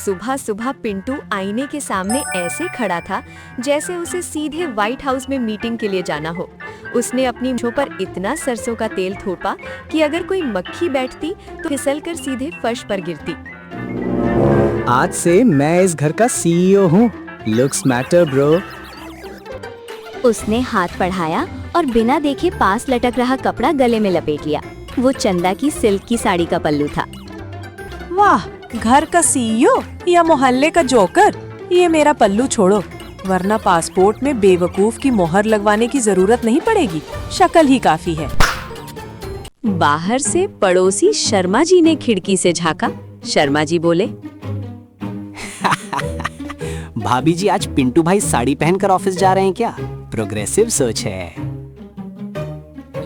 सुबह सुबह पिंटू आईने के सामने ऐसे खड़ा था जैसे उसे सीधे व्हाइट हाउस में मीटिंग के लिए जाना हो। उसने अपनी मूंछों पर इतना सरसों का तेल थोपा कि अगर कोई मक्खी बैठती तो फिसलकर सीधे फर्श पर गिरती। आज से मैं इस घर का सीईओ हूँ। Looks matter bro. उसने हाथ बढ़ाया और बिना देखे पास लटक रहा कपड़ा गले में लपेट लिया। वो चंदा की सिल्क की साड़ी का पल्लू था। वाह, घर का सीईओ या मोहल्ले का जोकर। ये मेरा पल्लू छोड़ो, वरना पासपोर्ट में बेवकूफ की मोहर लगवाने की जरूरत नहीं पड़ेगी। शक्ल ही काफी है। बाहर से पड़ोसी शर्मा जी ने खिड़की से झांका। शर्मा जी बोले, भाभी जी आज पिंटू भाई साड़ी पहनकर ऑफिस जा रहे हैं क्या? प्रोग्रेसिव सोच है।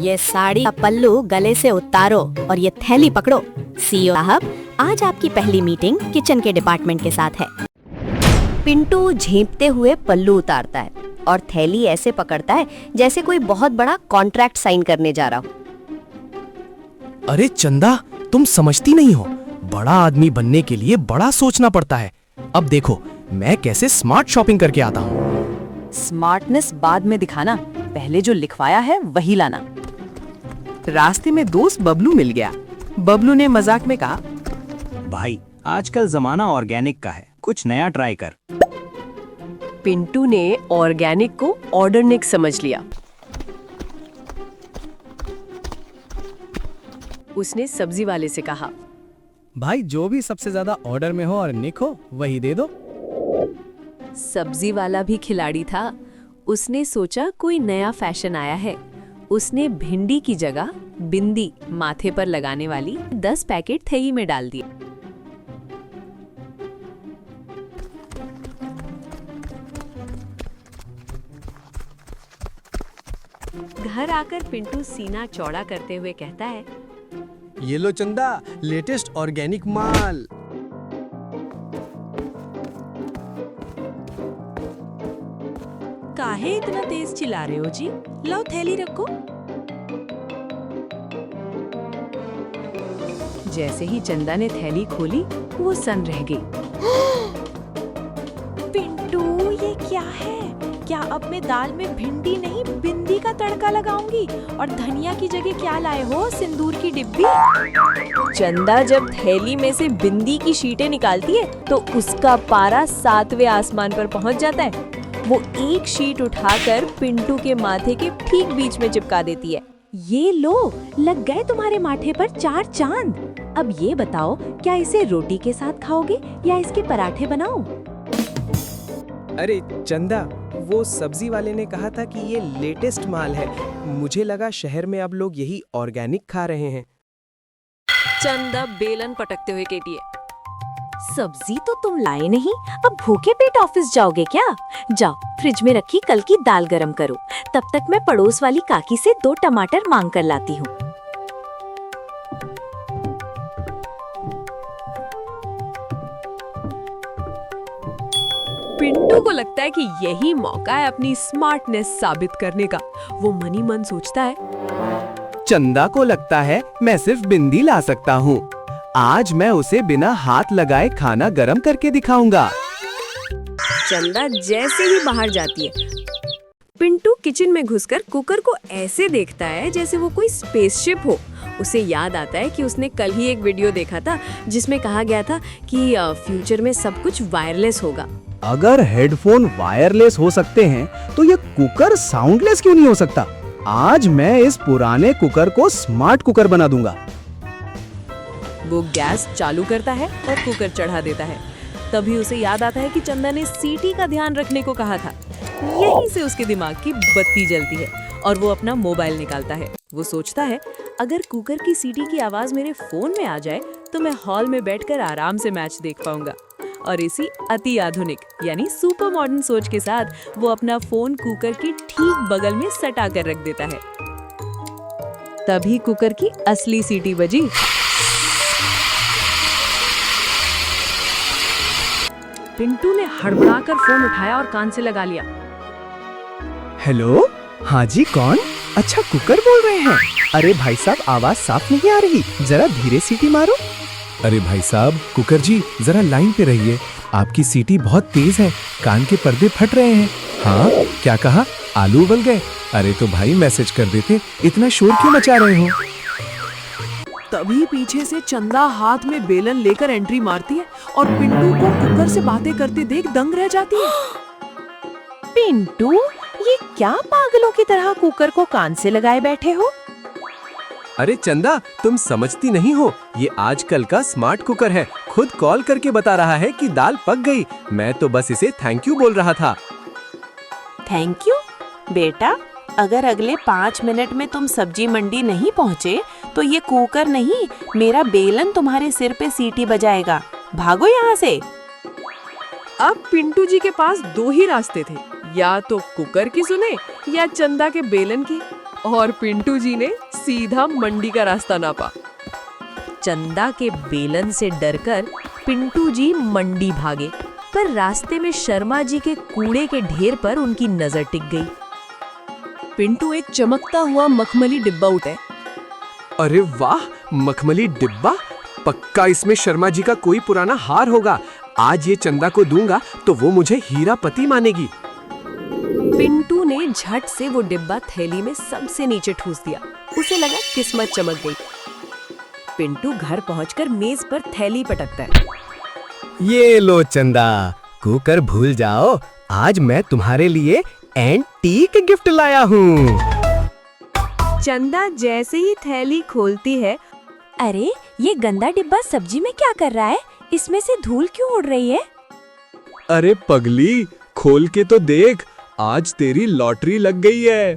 ये साड़ी का पल्लू गले से उतारो और ये थैली पकड़ो। सीईओ साहब, आज आपकी पहली मीटिंग किचन के डिपार्टमेंट के साथ है। पिंटू झेंपते हुए पल्लू उतारता है और थैली ऐसे पकड़ता है जैसे कोई बहुत बड़ा कॉन्ट्रैक्ट साइन करने जा रहा हो। अरे चंदा, तुम समझती नहीं हो, बड़ा आदमी बनने के लिए बड़ा सोचना पड़ता है। अब देखो मैं कैसे स्मार्ट शॉपिंग करके आता हूँ। स्मार्टनेस बाद में दिखाना, पहले जो लिखवाया है वही लाना। रास्ते में दोस्त बबलू मिल गया। बबलू ने मजाक में कहा, भाई आजकल जमाना ऑर्गेनिक का है, कुछ नया ट्राई कर। पिंटू ने ऑर्गेनिक को ऑर्डरनिक समझ लिया। उसने सब्जी वाले से कहा, भाई जो भी सबसे ज्यादा ऑर्डर में हो और निक हो वही दे दो। सब्जी वाला भी खिलाड़ी था। उसने सोचा कोई नया फैशन आया है। उसने भिंडी की जगह बिंदी माथे पर लगाने वाली 10 पैकेट थैली में डाल दिए। घर आकर पिंटू सीना चौड़ा करते हुए कहता है, ये लो चंदा, लेटेस्ट ऑर्गेनिक माल। काहे इतना तेज चिल्ला रहे हो जी? लाओ थैली रखो। जैसे ही चंदा ने थैली खोली वो सन रह गई। पिंटू, ये क्या है? क्या अब मैं दाल में भिंडी नहीं बिंदी का तड़का लगाऊंगी? और धनिया की जगह क्या लाए हो? सिंदूर की डिब्बी? चंदा जब थैली में से बिंदी की शीटें निकालती है तो उसका पारा 7वें आसमान पर पहुंच जाता है। वो एक शीट उठाकर पिंटू के माथे के ठीक बीच में चिपका देती है। ये लो, लग गए तुम्हारे माथे पर 4 चांद। अब ये बताओ, क्या इसे रोटी के साथ खाओगे या इसके पराठे बनाऊं? अरे चंदा, वो सब्जी वाले ने कहा था कि ये लेटेस्ट माल है। मुझे लगा शहर में अब लोग यही ऑर्गेनिक खा रहे हैं। चंदा बेलन पटकते हुए कहती है, सब्जी तो तुम लाए नहीं, अब भूखे पेट ऑफिस जाओगे क्या? जाओ, फ्रिज में रखी कल की दाल गरम करो। तब तक मैं पड़ोस वाली काकी से 2 टमाटर मांग कर लाती हूँ। पिंटू को लगता है कि यही मौका है अपनी स्मार्टनेस साबित करने का। वो मनी मन सोचता है, चंदा को लगता है मैं सिर्फ बिंदी ला सकता हूँ। आज मैं उसे बिना हाथ लगाए खाना गरम करके दिखाऊंगा। चंदा जैसे ही बाहर जाती है, पिंटू किचन में घुसकर कुकर को ऐसे देखता है जैसे वो कोई स्पेसशिप हो। उसे याद आता है कि उसने कल ही एक वीडियो देखा था जिसमें कहा गया था कि फ्यूचर में सब कुछ वायरलेस होगा। अगर हेडफोन वायरलेस हो सकते हैं तो ये कुकर साउंडलेस क्यों नहीं हो सकता? आज मैं इस पुराने कुकर को स्मार्ट कुकर बना दूंगा। वो गैस चालू करता है और कुकर चढ़ा देता है। तभी उसे याद आता है कि चंदा ने सीटी का ध्यान रखने को कहा था। यहीं से उसके दिमाग की बत्ती जलती है और वो अपना मोबाइल निकालता है। वो सोचता है, अगर कुकर की सीटी की आवाज मेरे फोन में आ जाए तो मैं हॉल में बैठकर आराम से मैच देख पाऊंगा। और इसी अति आधुनिक यानी सुपर मॉडर्न सोच के साथ वो अपना फोन कुकर के ठीक बगल में सटा कर रख देता है। तभी कुकर की असली सीटी बजी। पिंटू ने हड़बड़ाकर फोन उठाया और कान से लगा लिया। हेलो, हाँ जी, कौन? अच्छा, कुकर बोल रहे हैं। अरे भाई साहब, आवाज साफ नहीं आ रही, जरा धीरे सीटी मारो। अरे भाई साहब, कुकर जी जरा लाइन पे रहिए, आपकी सीटी बहुत तेज है, कान के पर्दे फट रहे हैं। हाँ, क्या कहा? आलू उबल गए? अरे तो भाई मैसेज कर देते, इतना शोर क्यों मचा रहे हो? तभी पीछे से चंदा हाथ में बेलन लेकर एंट्री मारती है और पिंटू को कुकर से बातें करते देख दंग रह जाती है। पिंटू, ये क्या पागलों की तरह कुकर को कान से लगाए बैठे हो? अरे चंदा, तुम समझती नहीं हो, ये आजकल का स्मार्ट कुकर है। खुद कॉल करके बता रहा है कि दाल पक गई। मैं तो बस इसे थैंक यू बोल रहा था। Thank you? बेटा, अगर अगले 5 मिनट में तुम सब्जी मंडी नहीं पहुँचे तो ये कुकर नहीं, मेरा बेलन तुम्हारे सिर पे सीटी बजाएगा। भागो यहाँ से। अब पिंटू जी के पास 2 ही रास्ते थे, या तो कुकर की सुने या चंदा के बेलन की, और पिंटू जी ने सीधा मंडी का रास्ता नापा। चंदा के बेलन से डरकर पिंटू जी मंडी भागे, पर रास्ते में शर्मा जी के कूड़े के ढेर पर उनकी नजर टिक गई। पिंटू एक चमकता हुआ मखमली डिब्बा उठाए। अरे वाह, मखमली डिब्बा! पक्का इसमें शर्मा जी का कोई पुराना हार होगा। आज ये चंदा को दूंगा तो वो मुझे हीरापति मानेगी। पिंटू ने झट से वो डिब्बा थैली में सबसे नीचे ठूस दिया। उसे लगा किस्मत चमक गई। पिंटू घर पहुंचकर मेज पर थैली पटकता है। ये लो चंदा, कुकर भूल जाओ, आज मैं तुम्हारे लिए एंटीक गिफ्ट लाया हूँ। चंदा जैसे ही थैली खोलती है, अरे ये गंदा डिब्बा सब्जी में क्या कर रहा है? इसमें से धूल क्यों उड़ रही है? अरे पगली, खोल के तो देख, आज तेरी लॉटरी लग गई है।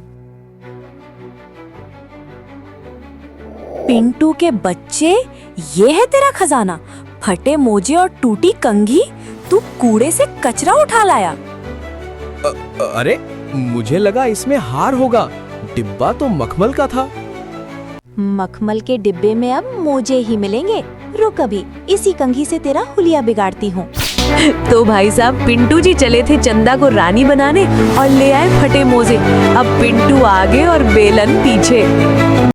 पिंटू के बच्चे, ये है तेरा खजाना? फटे मोजे और टूटी कंघी, तू कूड़े से कचरा उठा लाया। अरे मुझे लगा इसमें हार होगा, डिब्बा तो मखमल का था। मखमल के डिब्बे में अब मोजे ही मिलेंगे। रुक अभी, इसी कंघी से तेरा हुलिया बिगाड़ती हूँ। तो भाई साहब, पिंटू जी चले थे चंदा को रानी बनाने और ले आए फटे मोजे। अब पिंटू आगे और बेलन पीछे।